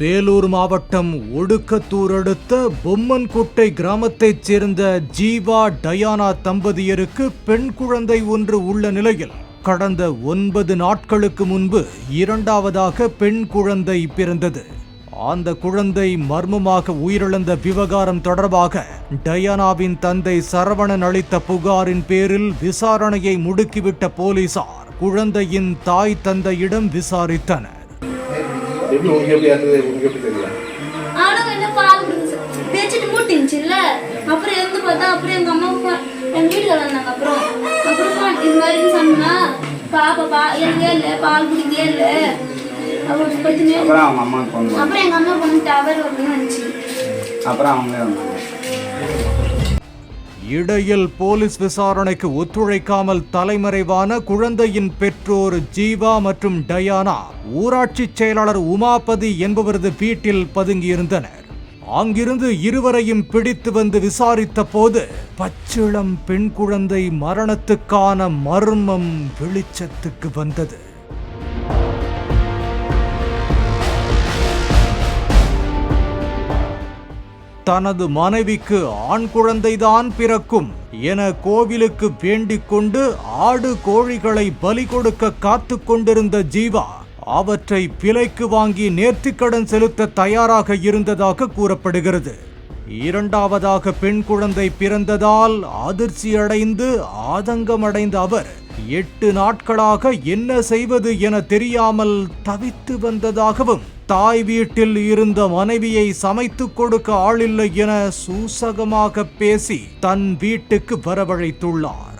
வேலூர் மாவட்டம் ஒடுக்கத்தூர் அடுத்த பொம்மன்குட்டை கிராமத்தைச் சேர்ந்த ஜீவா டயானா தம்பதியருக்கு பெண் குழந்தை ஒன்று உள்ள நிலையில் கடந்த 9 நாட்களுக்கு முன்பு இரண்டாவதாக பெண் குழந்தை பிறந்தது. அந்த குழந்தை மர்மமாக உயிரிழந்த விவகாரம் தொடர்பாக டயானாவின் தந்தை சரவணன் அளித்த புகாரின் பேரில் விசாரணையை முடுக்கிவிட்ட போலீசார் குழந்தையின் தாய் தந்தையிடம் விசாரித்தனர். அப்புறம் எங்க பார்த்தா அப்புறம் எங்க அம்மா எங்க வீட்டுல வந்தாங்க. அப்புறம் இது மாதிரி சொன்னா பாப்பா எனக்கு இல்ல பால் குடிக்கவே இல்ல. அப்புறம் எங்க அம்மா பொண்ணு டவர் வரணும்னு நினைச்சு அப்புறம் அவங்க இடையில் போலீஸ் விசாரணைக்கு ஒத்துழைக்காமல் தலைமறைவான குழந்தையின் பெற்றோர் ஜீவா மற்றும் டயானா ஊராட்சி செயலாளர் உமாபதி என்பவரது வீட்டில் பதுங்கியிருந்தனர். அங்கிருந்து இருவரையும் பிடித்து வந்து விசாரித்த போது பச்சிளம் பெண் குழந்தை மரணத்துக்கான மர்மம் வெளிச்சத்துக்கு வந்தது. தனது மனைவிக்கு ஆண் குழந்தைதான் பிறக்கும் என கோவிலுக்கு வேண்டிக் கொண்டு ஆடு கோழிகளை பலி கொடுக்க காத்து கொண்டிருந்த ஜீவா அவற்றை விலைக்கு வாங்கி நேர்த்திக்கடன் செலுத்த தயாராக இருந்ததாக கூறப்படுகிறது. இரண்டாவதாக பெண் குழந்தை பிறந்ததால் அதிர்ச்சியடைந்து ஆதங்கமடைந்த அவர் 8 நாட்களாக என்ன செய்வது என தெரியாமல் தவித்து வந்ததாகவும் தாய் வீட்டில் இருந்த மனைவியை சமைத்து கொடுக்க ஆளில்லை என சூசகமாக பேசி தன் வீட்டுக்கு வரவழைத்துள்ளார்.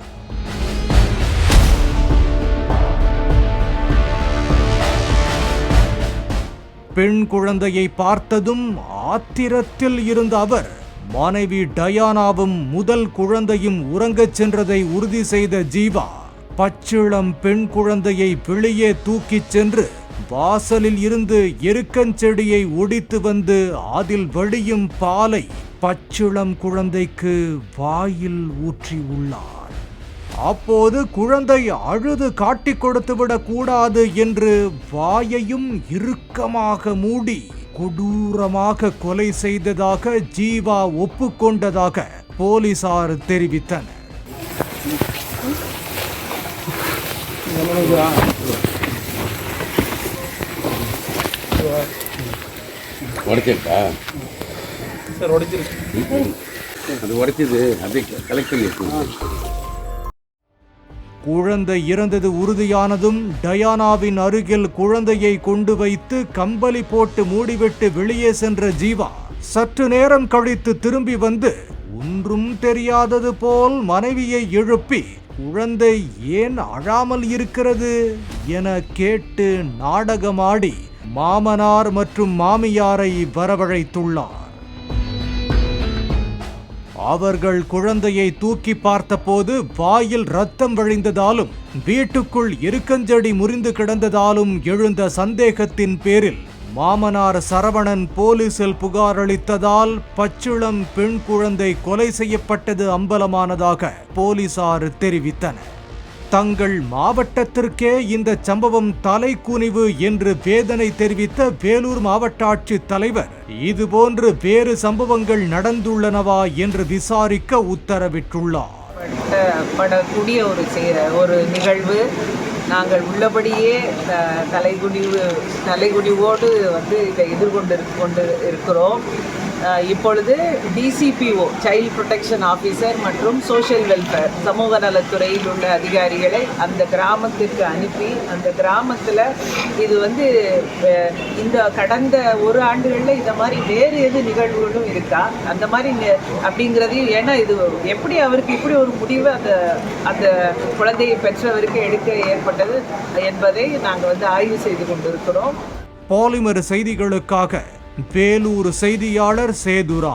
பெண் குழந்தையை பார்த்ததும் ஆத்திரத்தில் இருந்த அவர் மனைவி டயானாவும் முதல் குழந்தையும் உறங்கச் சென்றதை உறுதி செய்த ஜீவா பச்சிளம் பெண் குழந்தையை வெளியே தூக்கிச் சென்று வாசலில் இருந்து எருக்கஞ்செடியை ஒடித்து வந்து அதில் வடியும் பாலை பச்சிளம் குழந்தைக்கு வாயில் ஊற்றி உள்ளார். அப்போது குழந்தை அழுது காட்டிக் கொடுத்துவிடக் கூடாது என்று வாயையும் இறுக்கமாக மூடி கொடூரமாக கொலை செய்ததாக ஜீவா ஒப்புக்கொண்டதாக போலீசார் தெரிவித்தனர். குழந்தை இறந்தது உறுதியானதும் டயானாவின் அருகில் குழந்தையை கொண்டு வைத்து கம்பளி போட்டு மூடிவிட்டு வெளியே சென்ற ஜீவா சற்று நேரம் கழித்து திரும்பி வந்து ஒன்றும் தெரியாதது போல் மனைவியை எழுப்பி குழந்தை ஏன் அழாமல் இருக்கிறது என கேட்டு நாடகமாடி மாமனார் மற்றும் மாமியாரை வரவழைத்துள்ளார். அவர்கள் குழந்தையை தூக்கி பார்த்தபோது வாயில் ரத்தம் வழிந்ததாலும் வீட்டுக்குள் எருக்கஞ்செடி முறிந்து கிடந்ததாலும் எழுந்த சந்தேகத்தின் பேரில் மாமனார் சரவணன் போலீசில் புகார் அளித்ததால் பச்சிளம் பெண் குழந்தை கொலை செய்யப்பட்டது அம்பலமானதாக போலீசார் தெரிவித்தனர். தங்கள் மாவட்டத்திற்கே இந்த சம்பவம் தலைக்குனிவு என்று வேதனை தெரிவித்த வேலூர் மாவட்ட ஆட்சித் தலைவர் இதுபோன்று வேறு சம்பவங்கள் நடந்துள்ளனவா என்று விசாரிக்க உத்தரவிட்டுள்ளார். படக்கூடிய ஒரு நிகழ்வு நாங்கள் உள்ளபடியே தலைகுனிவோடு இதை எதிர்கொண்டு இருக்கிறோம். இப்பொழுது டிசிபிஓ சைல்ட் ப்ரொடெக்ஷன் ஆஃபீஸர் மற்றும் சோஷியல் வெல்ஃபேர் சமூக நலத்துறையில் உள்ள அதிகாரிகளை அந்த கிராமத்திற்கு அனுப்பி அந்த கிராமத்தில் இது இந்த கடந்த 1 ஆண்டுகளில் இந்த மாதிரி வேறு எது நிகழ்வுகளும் இருக்கா அந்த மாதிரி அப்படிங்கிறதையும், ஏன்னா இது எப்படி அவருக்கு இப்படி ஒரு முடிவு அந்த குழந்தையை பெற்றவருக்கு எடுக்க ஏற்பட்டது என்பதை நாங்கள் ஆய்வு செய்து கொண்டிருக்கிறோம். பாலிமர் செய்திகளுக்காக வேலூர் செய்தியாளர் சேதுரா.